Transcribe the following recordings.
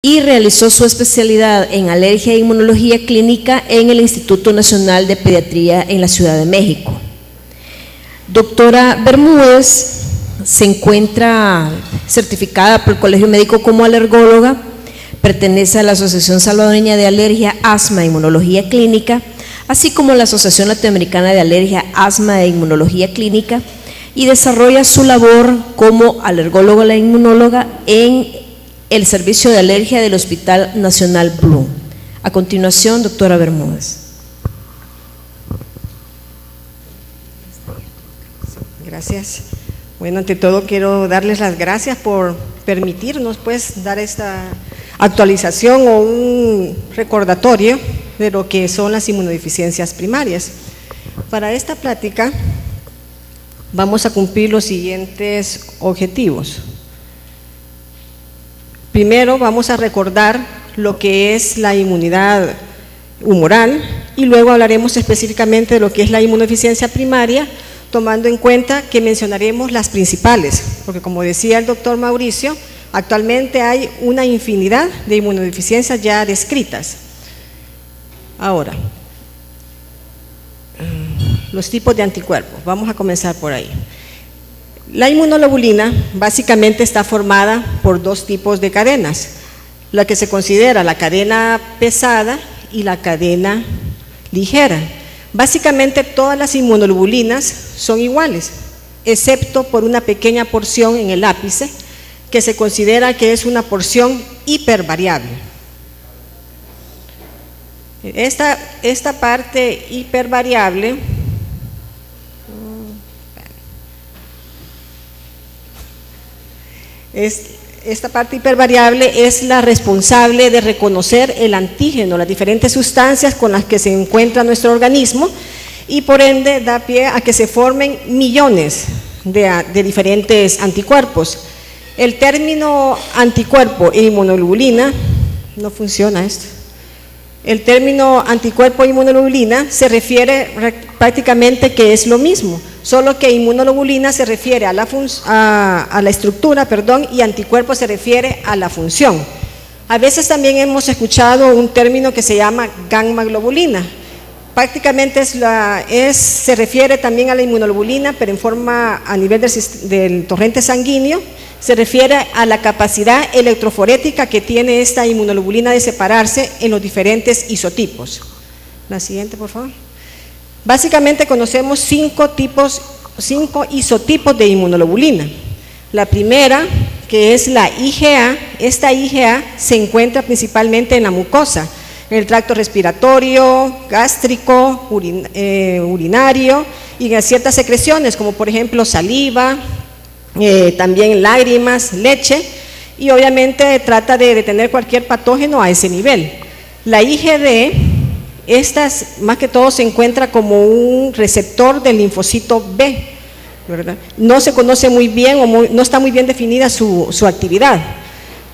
y realizó su especialidad en alergia e inmunología clínica en el Instituto Nacional de Pediatría en la Ciudad de México. Doctora Bermúdez se encuentra certificada por el Colegio Médico como alergóloga, pertenece a la Asociación Salvadoreña de Alergia, Asma e Inmunología Clínica, así como la Asociación Latinoamericana de Alergia, Asma e Inmunología Clínica, y desarrolla su labor como alergóloga e inmunóloga en el servicio de alergia del Hospital Nacional Blum. A continuación, doctora Bermúdez. Gracias. Bueno, ante todo quiero darles las gracias por permitirnos pues dar esta actualización o un recordatorio de lo que son las inmunodeficiencias primarias. Para esta plática vamos a cumplir los siguientes objetivos. Primero vamos a recordar lo que es la inmunidad humoral y luego hablaremos específicamente de lo que es la inmunodeficiencia primaria, tomando en cuenta que mencionaremos las principales, porque como decía el doctor Mauricio, actualmente hay una infinidad de inmunodeficiencias ya descritas. Ahora, los tipos de anticuerpos, vamos a comenzar por ahí. La inmunoglobulina básicamente está formada por dos tipos de cadenas, la que se considera la cadena pesada y la cadena ligera. Básicamente todas las inmunoglobulinas son iguales, excepto por una pequeña porción en el ápice, que se considera que es una porción hipervariable. Esta parte hipervariable es la responsable de reconocer el antígeno, las diferentes sustancias con las que se encuentra nuestro organismo, y por ende da pie a que se formen millones de diferentes anticuerpos. El término anticuerpo e inmunoglobulina, no funciona esto. El término anticuerpo e inmunoglobulina se refiere prácticamente que es lo mismo, solo que inmunoglobulina se refiere a la estructura, y anticuerpo se refiere a la función. A veces también hemos escuchado un término que se llama gamma globulina. Prácticamente se refiere también a la inmunoglobulina, pero en forma a nivel del torrente sanguíneo, se refiere a la capacidad electroforética que tiene esta inmunoglobulina de separarse en los diferentes isotipos. La siguiente, por favor. Básicamente conocemos cinco isotipos de inmunoglobulina. La primera, que es la IgA, esta IgA se encuentra principalmente en la mucosa, en el tracto respiratorio, gástrico, urinario y en ciertas secreciones, como por ejemplo saliva, también lágrimas, leche, y obviamente trata de detener cualquier patógeno a ese nivel. La IgD, estas más que todo se encuentra como un receptor del linfocito B, ¿verdad? No se conoce muy bien o no está muy bien definida su actividad.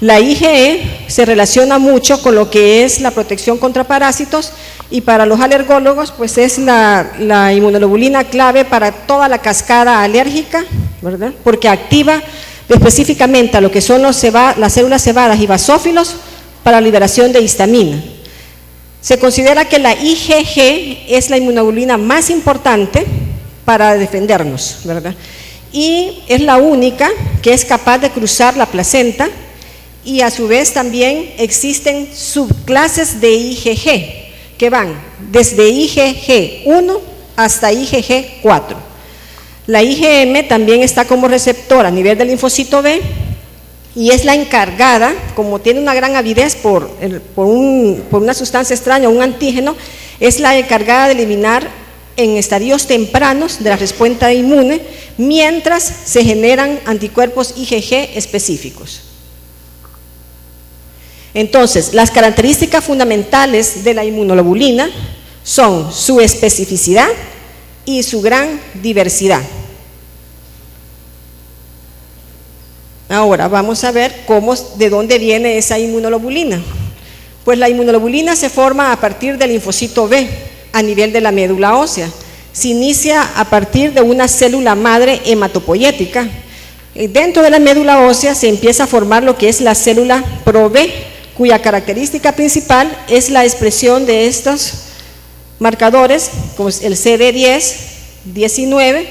La IgE se relaciona mucho con lo que es la protección contra parásitos, y para los alergólogos pues es la inmunoglobulina clave para toda la cascada alérgica, ¿verdad? Porque activa específicamente a lo que son las células cebadas y basófilos para liberación de histamina. Se considera que la IgG es la inmunoglobulina más importante para defendernos, ¿verdad? Y es la única que es capaz de cruzar la placenta, y a su vez también existen subclases de IgG que van desde IgG1 hasta IgG4. La IgM también está como receptor a nivel del linfocito B y es la encargada, como tiene una gran avidez por una sustancia extraña, un antígeno, es la encargada de eliminar en estadios tempranos de la respuesta inmune, mientras se generan anticuerpos IgG específicos. Entonces, las características fundamentales de la inmunoglobulina son su especificidad y su gran diversidad. Ahora vamos a ver de dónde viene esa inmunoglobulina. Pues la inmunoglobulina se forma a partir del linfocito B a nivel de la médula ósea. Se inicia a partir de una célula madre hematopoyética. Dentro de la médula ósea se empieza a formar lo que es la célula pro-B, cuya característica principal es la expresión de estos marcadores, como el CD10, 19,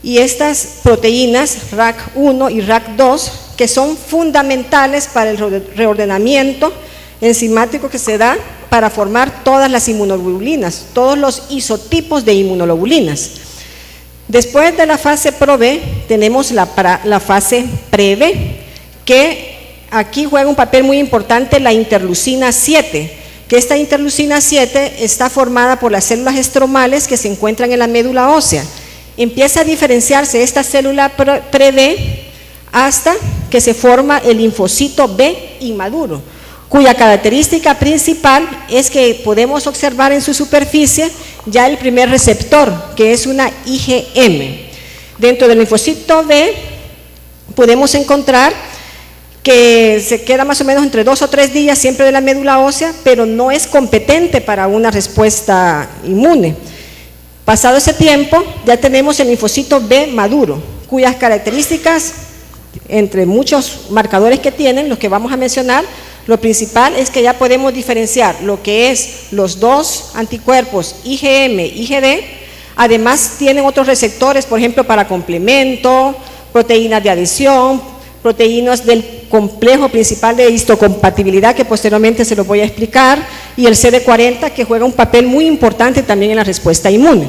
y estas proteínas RAC1 y RAC2, que son fundamentales para el reordenamiento enzimático que se da para formar todas las inmunoglobulinas, todos los isotipos de inmunoglobulinas. Después de la fase Pro-B tenemos la fase Pre-B, que aquí juega un papel muy importante la interleucina 7, que esta interleucina 7 está formada por las células estromales que se encuentran en la médula ósea. Empieza a diferenciarse esta célula Pre-B hasta que se forma el linfocito B inmaduro, cuya característica principal es que podemos observar en su superficie ya el primer receptor, que es una IgM. Dentro del linfocito B podemos encontrar que se queda más o menos entre 2 o 3 días siempre de la médula ósea, pero no es competente para una respuesta inmune. Pasado ese tiempo, ya tenemos el linfocito B maduro, cuyas características, entre muchos marcadores que tienen, los que vamos a mencionar, lo principal es que ya podemos diferenciar lo que es los dos anticuerpos IgM, IgD, además tienen otros receptores, por ejemplo, para complemento, proteínas de adhesión, proteínas del complejo principal de histocompatibilidad, que posteriormente se lo voy a explicar, y el CD40, que juega un papel muy importante también en la respuesta inmune.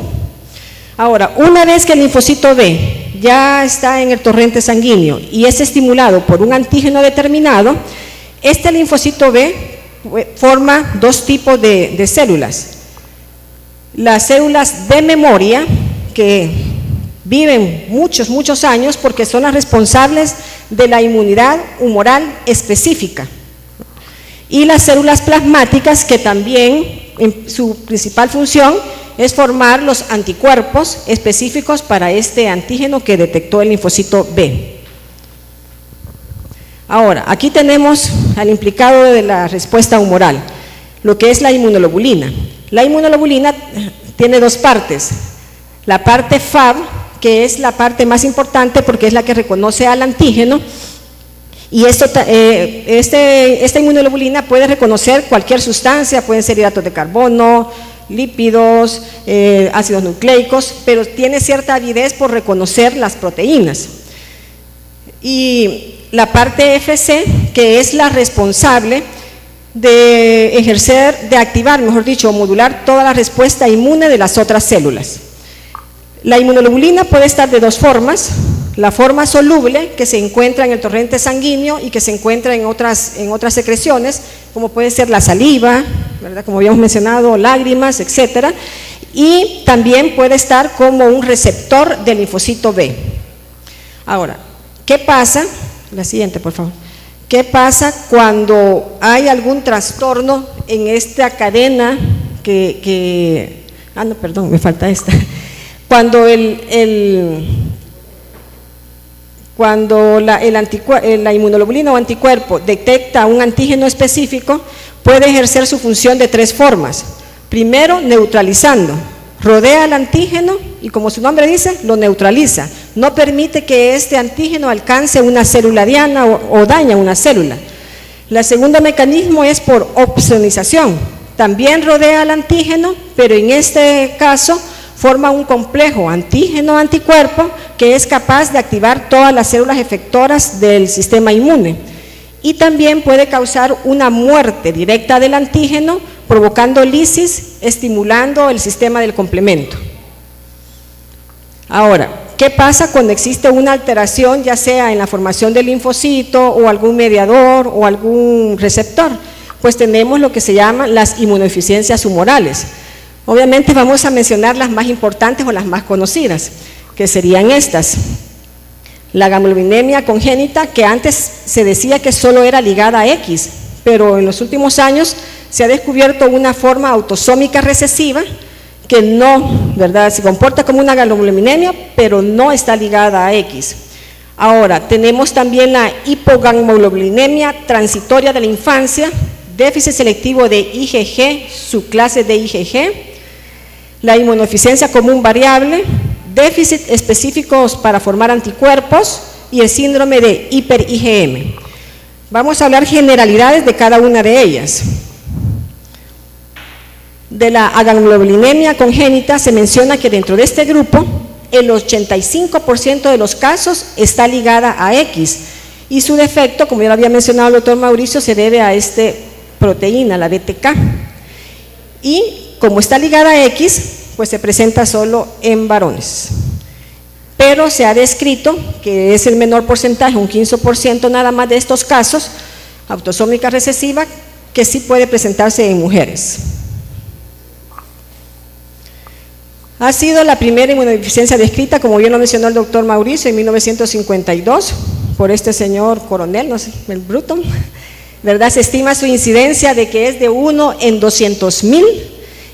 Ahora, una vez que el linfocito B ya está en el torrente sanguíneo y es estimulado por un antígeno determinado, este linfocito B forma dos tipos de células. Las células de memoria, que viven muchos años porque son las responsables de la inmunidad humoral específica. Y las células plasmáticas, que también en su principal función es formar los anticuerpos específicos para este antígeno que detectó el linfocito B. Ahora, aquí tenemos al implicado de la respuesta humoral, lo que es la inmunoglobulina. La inmunoglobulina tiene dos partes, la parte Fab, que es la parte más importante porque es la que reconoce al antígeno, y esta inmunoglobulina puede reconocer cualquier sustancia, pueden ser hidratos de carbono, lípidos, ácidos nucleicos, pero tiene cierta avidez por reconocer las proteínas. Y la parte FC, que es la responsable de activar, mejor dicho, modular toda la respuesta inmune de las otras células. La inmunoglobulina puede estar de dos formas: la forma soluble, que se encuentra en el torrente sanguíneo y que se encuentra en otras secreciones, como puede ser la saliva, ¿verdad?, como habíamos mencionado, lágrimas, etcétera, y también puede estar como un receptor del linfocito B. Ahora, ¿qué pasa? La siguiente, por favor. ¿Qué pasa cuando hay algún trastorno en esta cadena no, perdón, me falta esta. Cuando la inmunoglobulina o anticuerpo detecta un antígeno específico, puede ejercer su función de tres formas. Primero, neutralizando, rodea al antígeno y, como su nombre dice, lo neutraliza, no permite que este antígeno alcance una célula diana o daña una célula. El segundo mecanismo es por opsonización, también rodea al antígeno, pero en este caso forma un complejo antígeno-anticuerpo que es capaz de activar todas las células efectoras del sistema inmune, y también puede causar una muerte directa del antígeno, provocando lisis, estimulando el sistema del complemento. Ahora, ¿qué pasa cuando existe una alteración, ya sea en la formación del linfocito o algún mediador o algún receptor? Pues tenemos lo que se llaman las inmunodeficiencias humorales. Obviamente vamos a mencionar las más importantes o las más conocidas, que serían estas: la gamoglobinemia congénita, que antes se decía que solo era ligada a X, pero en los últimos años se ha descubierto una forma autosómica recesiva que no, ¿verdad?, se comporta como una gamoglobinemia, pero no está ligada a X. Ahora, tenemos también la hipogamoglobinemia transitoria de la infancia, déficit selectivo de IgG, subclase de IgG, la inmunodeficiencia común variable, déficit específicos para formar anticuerpos y el síndrome de hiper-IgM. Vamos a hablar generalidades de cada una de ellas. De la agammaglobulinemia congénita se menciona que dentro de este grupo el 85% de los casos está ligada a X y su defecto, como ya lo había mencionado el doctor Mauricio, se debe a esta proteína, la BTK. Y como está ligada a X, pues se presenta solo en varones. Pero se ha descrito que es el menor porcentaje, un 15% nada más de estos casos, autosómica recesiva, que sí puede presentarse en mujeres. Ha sido la primera inmunodeficiencia descrita, como bien lo mencionó el doctor Mauricio, en 1952, por este señor coronel, no sé, el Bruton, ¿verdad? Se estima su incidencia de que es de 1 en 200,000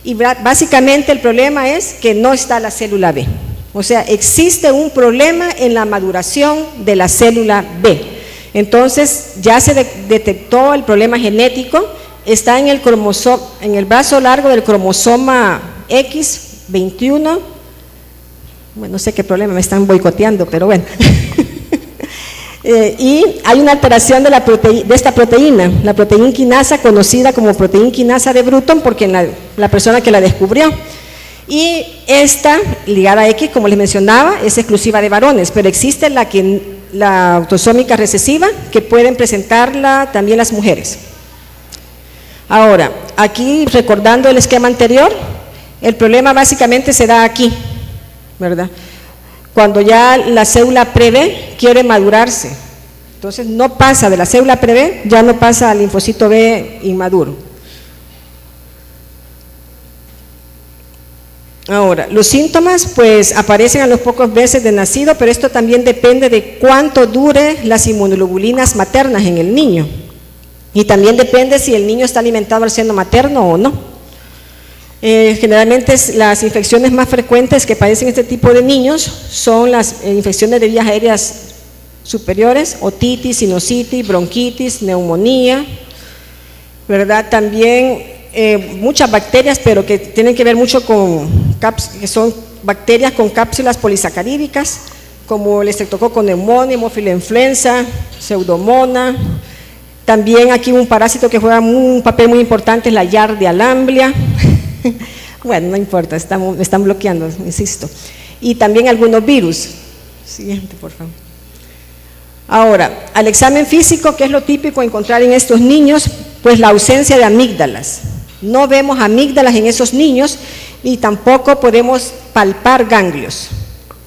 y básicamente el problema es que no está la célula B. O sea, existe un problema en la maduración de la célula B. Entonces, ya se detectó el problema genético, está en el cromosoma, en el brazo largo del cromosoma X21. Bueno, no sé qué problema, me están boicoteando, pero bueno. Y hay una alteración de esta proteína, la proteína quinasa, conocida como proteína quinasa de Bruton, porque la persona que la descubrió. Y esta, ligada a X, como les mencionaba, es exclusiva de varones, pero existe la autosómica recesiva, que pueden presentarla también las mujeres. Ahora, aquí recordando el esquema anterior, el problema básicamente se da aquí, ¿verdad? Cuando ya la célula pre-B quiere madurarse, entonces no pasa de la célula pre-B, ya no pasa al linfocito B inmaduro. Ahora, los síntomas pues aparecen a los pocos meses de nacido, pero esto también depende de cuánto dure las inmunoglobulinas maternas en el niño. Y también depende si el niño está alimentado al seno materno o no. Generalmente las infecciones más frecuentes que padecen este tipo de niños son las infecciones de vías aéreas superiores, otitis, sinusitis, bronquitis, neumonía, ¿verdad? También muchas bacterias, pero que tienen que ver mucho que son bacterias con cápsulas polisacarídicas, como el estreptococo pneumoniae, hemófila influenza, pseudomonas. También aquí un parásito que juega un papel muy importante es la Yardia lamblia. Bueno, no importa, me están bloqueando, insisto. Y también algunos virus. Siguiente, por favor. Ahora, al examen físico, ¿qué es lo típico encontrar en estos niños? Pues la ausencia de amígdalas. No vemos amígdalas en esos niños y tampoco podemos palpar ganglios.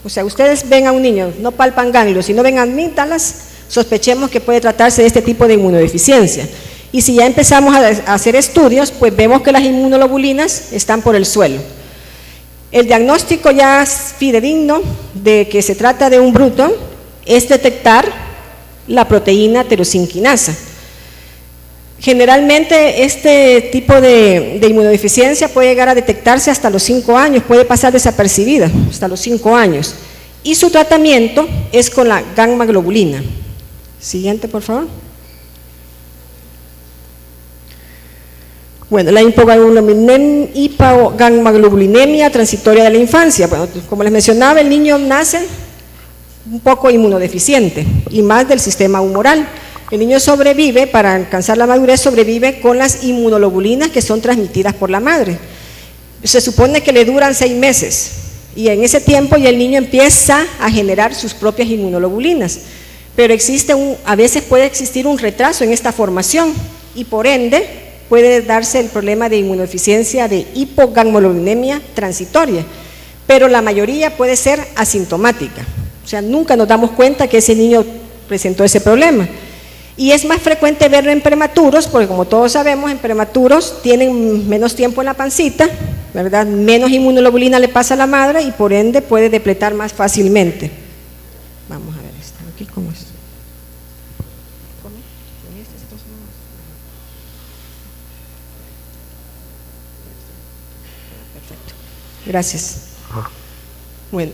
O sea, ustedes ven a un niño, no palpan ganglios y no ven amígdalas, sospechemos que puede tratarse de este tipo de inmunodeficiencia. Y si ya empezamos a hacer estudios, pues vemos que las inmunoglobulinas están por el suelo. El diagnóstico ya fidedigno de que se trata de un Bruton es detectar la proteína tirosinquinasa. Generalmente este tipo de inmunodeficiencia puede llegar a detectarse hasta los 5 años, puede pasar desapercibida hasta los 5 años. Y su tratamiento es con la gamma-globulina. Siguiente, por favor. Bueno, la hipogammaglobulinemia transitoria de la infancia. Bueno, como les mencionaba, el niño nace un poco inmunodeficiente y más del sistema humoral. El niño sobrevive, para alcanzar la madurez, sobrevive con las inmunoglobulinas que son transmitidas por la madre. Se supone que le duran 6 meses y en ese tiempo ya el niño empieza a generar sus propias inmunoglobulinas, pero a veces puede existir un retraso en esta formación y por ende puede darse el problema de inmunodeficiencia de hipogammaglobulinemia transitoria, pero la mayoría puede ser asintomática, o sea, nunca nos damos cuenta que ese niño presentó ese problema. Y es más frecuente verlo en prematuros, porque como todos sabemos, en prematuros tienen menos tiempo en la pancita, ¿verdad? Menos inmunoglobulina le pasa a la madre y por ende puede depletar más fácilmente. Vamos a ver esto, aquí cómo es. Perfecto. Gracias. Bueno,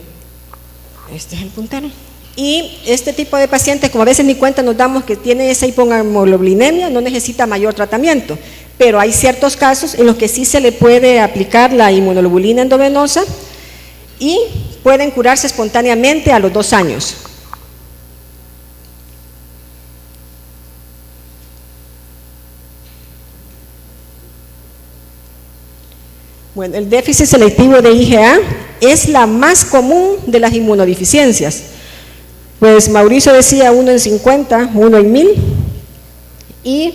este es el puntero. Y este tipo de pacientes, como a veces ni cuenta nos damos que tiene esa hipogammaglobulinemia, no necesita mayor tratamiento, pero hay ciertos casos en los que sí se le puede aplicar la inmunoglobulina endovenosa y pueden curarse espontáneamente a los 2 años. Bueno, el déficit selectivo de IgA es la más común de las inmunodeficiencias. Pues Mauricio decía 1 en 50, 1 en 1000, y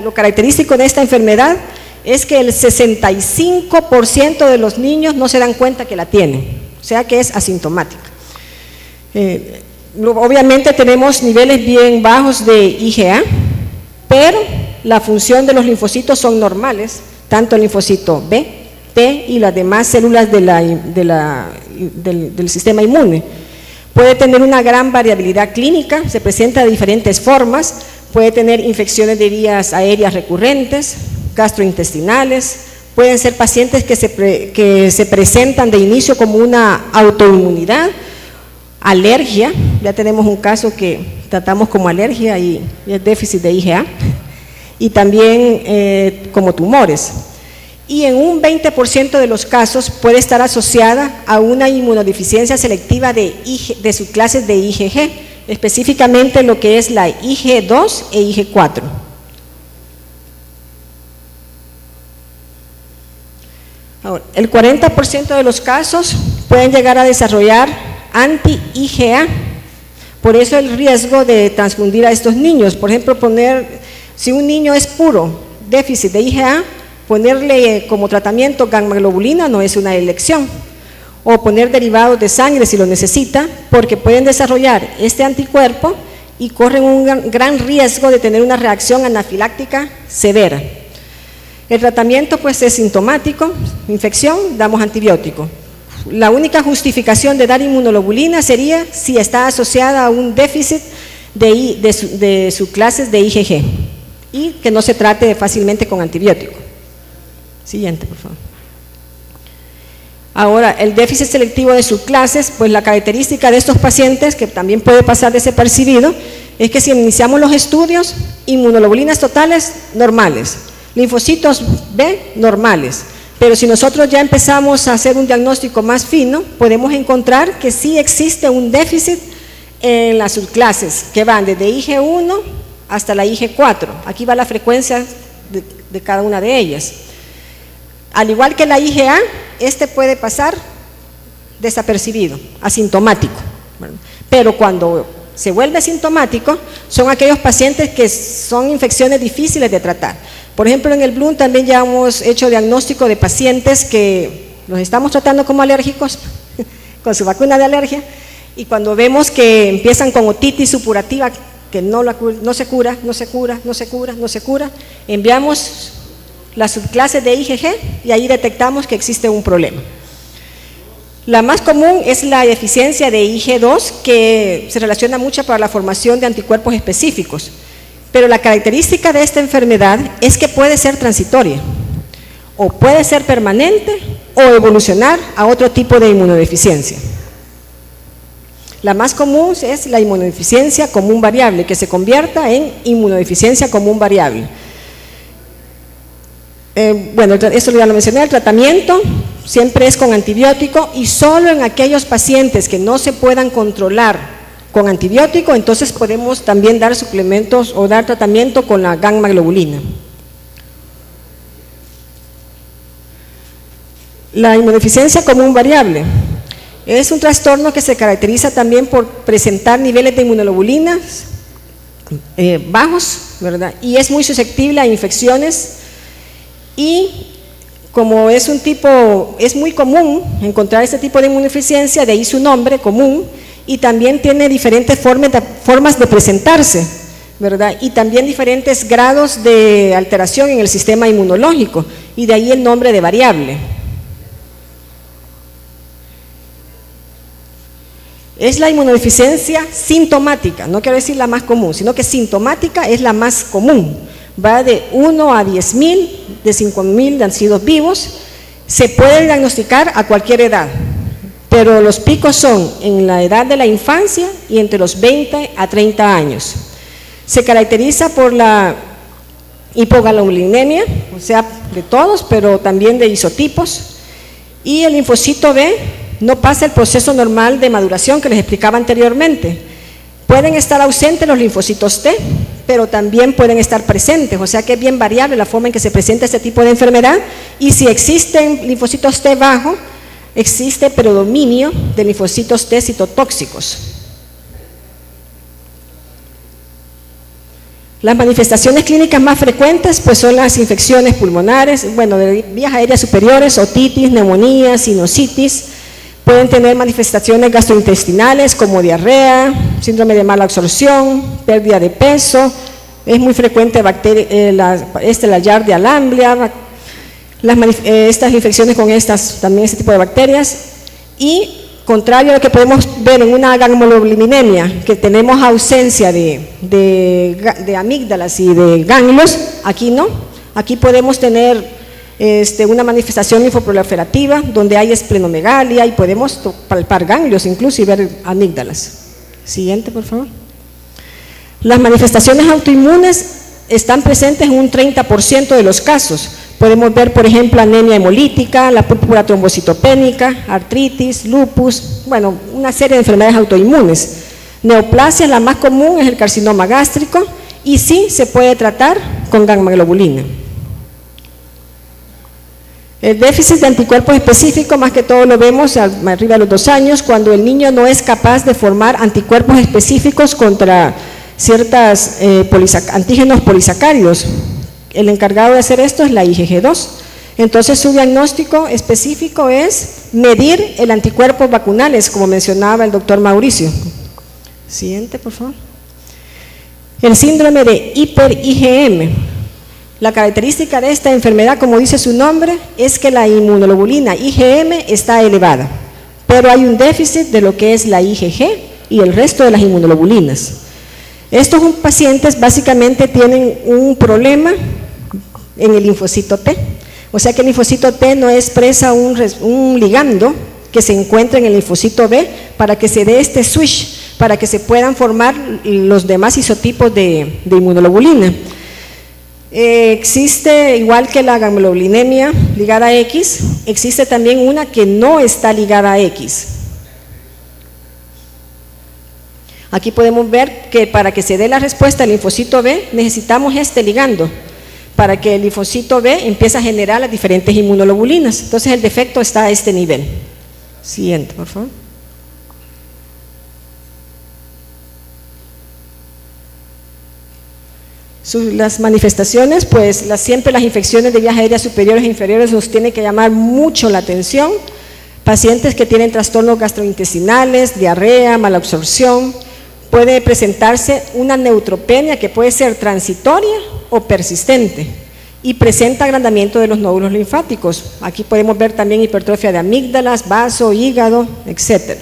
lo característico de esta enfermedad es que el 65% de los niños no se dan cuenta que la tienen, o sea que es asintomática. Obviamente tenemos niveles bien bajos de IgA, pero la función de los linfocitos son normales, tanto el linfocito B, T y las demás células del sistema inmune. Puede tener una gran variabilidad clínica, se presenta de diferentes formas, puede tener infecciones de vías aéreas recurrentes, gastrointestinales, pueden ser pacientes que se presentan de inicio como una autoinmunidad, alergia, ya tenemos un caso que tratamos como alergia y el déficit de IgA, y también como tumores. Y en un 20% de los casos puede estar asociada a una inmunodeficiencia selectiva de subclases de IgG, específicamente lo que es la IG2 e IG4. Ahora, el 40% de los casos pueden llegar a desarrollar anti-IgA, por eso el riesgo de transfundir a estos niños. Por ejemplo, si un niño es puro déficit de IgA, ponerle como tratamiento gamma-globulina no es una elección, o poner derivados de sangre si lo necesita, porque pueden desarrollar este anticuerpo y corren un gran riesgo de tener una reacción anafiláctica severa. El tratamiento pues es sintomático, infección, damos antibiótico. La única justificación de dar inmunoglobulina sería si está asociada a un déficit de subclases de IgG y que no se trate fácilmente con antibiótico. Siguiente, por favor. Ahora, el déficit selectivo de subclases, pues la característica de estos pacientes, que también puede pasar desapercibido, es que si iniciamos los estudios, inmunoglobulinas totales normales, linfocitos B normales, pero si nosotros ya empezamos a hacer un diagnóstico más fino, podemos encontrar que sí existe un déficit en las subclases, que van desde IG1 hasta la IG4, aquí va la frecuencia de cada una de ellas. Al igual que la IgA, este puede pasar desapercibido, asintomático, ¿verdad? Pero cuando se vuelve sintomático, son aquellos pacientes que son infecciones difíciles de tratar. Por ejemplo, en el Bloom también ya hemos hecho diagnóstico de pacientes que los estamos tratando como alérgicos, con su vacuna de alergia, y cuando vemos que empiezan con otitis supurativa, que no se cura, enviamos las subclases de IgG y ahí detectamos que existe un problema. La más común es la deficiencia de IG2, que se relaciona mucho para la formación de anticuerpos específicos, pero la característica de esta enfermedad es que puede ser transitoria, o puede ser permanente, o evolucionar a otro tipo de inmunodeficiencia. La más común es la inmunodeficiencia común variable, que se convierta en inmunodeficiencia común variable. Bueno, esto ya lo mencioné, el tratamiento siempre es con antibiótico y solo en aquellos pacientes que no se puedan controlar con antibiótico, entonces podemos también dar suplementos o dar tratamiento con la gamma-globulina. La inmunodeficiencia común variable es un trastorno que se caracteriza también por presentar niveles de inmunoglobulinas bajos, ¿verdad? Y es muy susceptible a infecciones. Y como es muy común encontrar este tipo de inmunodeficiencia, de ahí su nombre común, y también tiene diferentes formas de presentarse, ¿verdad? Y también diferentes grados de alteración en el sistema inmunológico, y de ahí el nombre de variable. Es la inmunodeficiencia sintomática, no quiero decir la más común, sino que sintomática es la más común. Va de 1 a 10.000, de 5.000 nacidos vivos, se puede diagnosticar a cualquier edad, pero los picos son en la edad de la infancia y entre los 20 a 30 años. Se caracteriza por la hipogalobulinemia, o sea, de todos, pero también de isotipos, y el linfocito B no pasa el proceso normal de maduración que les explicaba anteriormente. Pueden estar ausentes los linfocitos T, pero también pueden estar presentes, o sea que es bien variable la forma en que se presenta este tipo de enfermedad, y si existen linfocitos T bajo, existe predominio de linfocitos T citotóxicos. Las manifestaciones clínicas más frecuentes pues son las infecciones pulmonares, bueno, de vías aéreas superiores, otitis, neumonía, sinusitis. Pueden tener manifestaciones gastrointestinales como diarrea, síndrome de mala absorción, pérdida de peso. Es muy frecuente la Yardia lamblia, estas infecciones con también este tipo de bacterias. Y contrario a lo que podemos ver en una gammaglobulinemia, que tenemos ausencia de amígdalas y de ganglios, aquí no. Aquí podemos tener una manifestación linfoproliferativa donde hay esplenomegalia y podemos palpar ganglios incluso y ver amígdalas. Siguiente, por favor. Las manifestaciones autoinmunes están presentes en un 30% de los casos. Podemos ver, por ejemplo, anemia hemolítica, la púrpura trombocitopénica, artritis, lupus, bueno, una serie de enfermedades autoinmunes. Neoplasia, la más común, es el carcinoma gástrico y sí se puede tratar con gammaglobulina. El déficit de anticuerpos específicos, más que todo lo vemos arriba de los 2 años, cuando el niño no es capaz de formar anticuerpos específicos contra ciertos antígenos polisacáridos. El encargado de hacer esto es la IgG2. Entonces su diagnóstico específico es medir el anticuerpos vacunales, como mencionaba el doctor Mauricio. Siguiente, por favor. El síndrome de hiper-IgM. La característica de esta enfermedad, como dice su nombre, es que la inmunoglobulina IgM está elevada, pero hay un déficit de lo que es la IgG y el resto de las inmunoglobulinas. Estos pacientes básicamente tienen un problema en el linfocito T, o sea que el linfocito T no expresa un ligando que se encuentra en el linfocito B para que se dé este switch, para que se puedan formar los demás isotipos de inmunoglobulina. Existe, igual que la gammaglobulinemia ligada a X, existe también una que no está ligada a X. Aquí podemos ver que para que se dé la respuesta al linfocito B necesitamos este ligando para que el linfocito B empiece a generar las diferentes inmunoglobulinas. Entonces el defecto está a este nivel. Siguiente, por favor. Las manifestaciones, pues siempre las infecciones de vías aéreas superiores e inferiores nos tienen que llamar mucho la atención. Pacientes que tienen trastornos gastrointestinales, diarrea, malabsorción. Puede presentarse una neutropenia que puede ser transitoria o persistente y presenta agrandamiento de los nódulos linfáticos. Aquí podemos ver también hipertrofia de amígdalas, vaso, hígado, etc.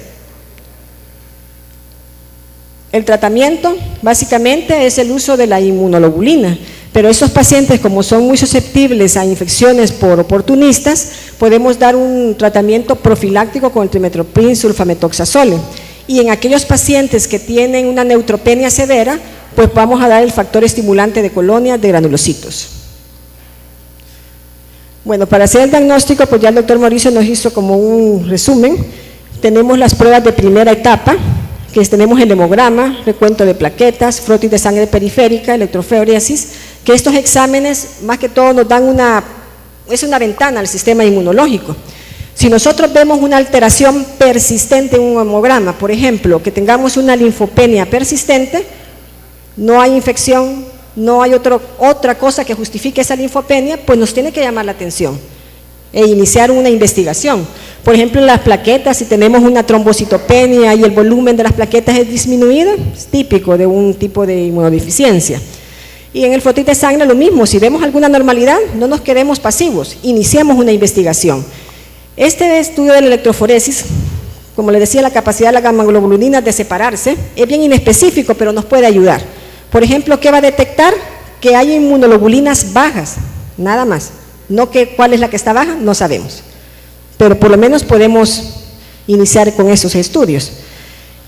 El tratamiento básicamente es el uso de la inmunoglobulina, pero estos pacientes, como son muy susceptibles a infecciones por oportunistas, podemos dar un tratamiento profiláctico con el trimethoprim sulfamethoxazole. Y en aquellos pacientes que tienen una neutropenia severa, pues vamos a dar el factor estimulante de colonias de granulocitos. Bueno, para hacer el diagnóstico, pues ya el doctor Mauricio nos hizo como un resumen. Tenemos las pruebas de primera etapa, que tenemos el hemograma, recuento de plaquetas, frotis de sangre periférica, electroforesis, que estos exámenes más que todo nos dan es una ventana al sistema inmunológico. Si nosotros vemos una alteración persistente en un hemograma, por ejemplo, que tengamos una linfopenia persistente, no hay infección, no hay otra cosa que justifique esa linfopenia, pues nos tiene que llamar la atención e iniciar una investigación. Por ejemplo, en las plaquetas, si tenemos una trombocitopenia y el volumen de las plaquetas es disminuido, es típico de un tipo de inmunodeficiencia. Y en el frotis de sangre lo mismo, si vemos alguna normalidad, no nos quedemos pasivos, iniciamos una investigación. Este estudio de la electroforesis, como les decía, la capacidad de la gammaglobulina de separarse, es bien inespecífico, pero nos puede ayudar. Por ejemplo, ¿qué va a detectar? Que hay inmunoglobulinas bajas, nada más. No que cuál es la que está baja, no sabemos. Pero por lo menos podemos iniciar con esos estudios.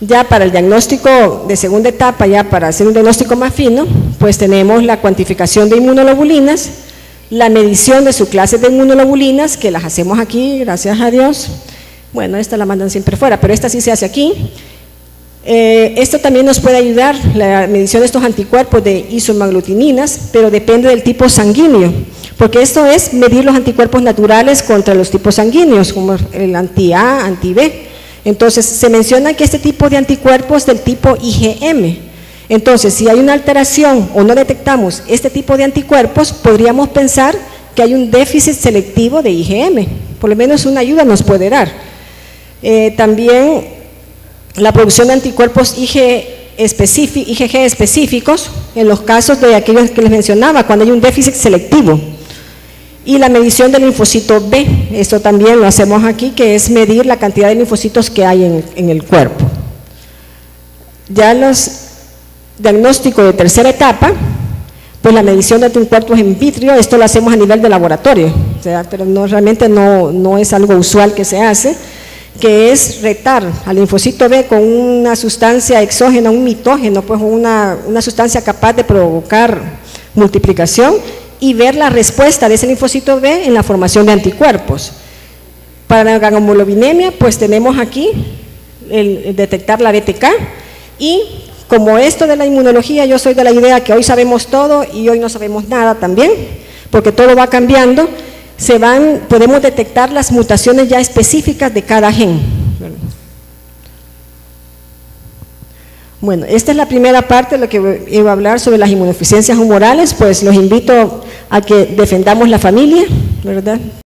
Ya para el diagnóstico de segunda etapa, ya para hacer un diagnóstico más fino, pues tenemos la cuantificación de inmunoglobulinas, la medición de su clase de inmunoglobulinas, que las hacemos aquí, gracias a Dios. Bueno, esta la mandan siempre fuera, pero esta sí se hace aquí. Esto también nos puede ayudar, la medición de estos anticuerpos de isomaglutininas, pero depende del tipo sanguíneo, porque esto es medir los anticuerpos naturales contra los tipos sanguíneos, como el anti-A, anti-B. Entonces, se menciona que este tipo de anticuerpos del tipo IgM. Entonces, si hay una alteración o no detectamos este tipo de anticuerpos, podríamos pensar que hay un déficit selectivo de IgM. Por lo menos una ayuda nos puede dar. También la producción de anticuerpos IgG específicos, en los casos de aquellos que les mencionaba, cuando hay un déficit selectivo. Y la medición del linfocito B, esto también lo hacemos aquí, que es medir la cantidad de linfocitos que hay en el cuerpo. Ya los diagnósticos de tercera etapa, pues la medición de anticuerpos en vitrio, esto lo hacemos a nivel de laboratorio, o sea, pero realmente no es algo usual que se hace, que es retar al linfocito B con una sustancia exógena, un mitógeno, pues una sustancia capaz de provocar multiplicación, y ver la respuesta de ese linfocito B en la formación de anticuerpos. Para la gammaglobulinemia, pues tenemos aquí el detectar la BTK, y como esto de la inmunología, yo soy de la idea que hoy sabemos todo y hoy no sabemos nada también, porque todo va cambiando, podemos detectar las mutaciones ya específicas de cada gen. Bueno, esta es la primera parte de lo que iba a hablar sobre las inmunodeficiencias humorales, pues los invito a que defendamos la familia, ¿verdad?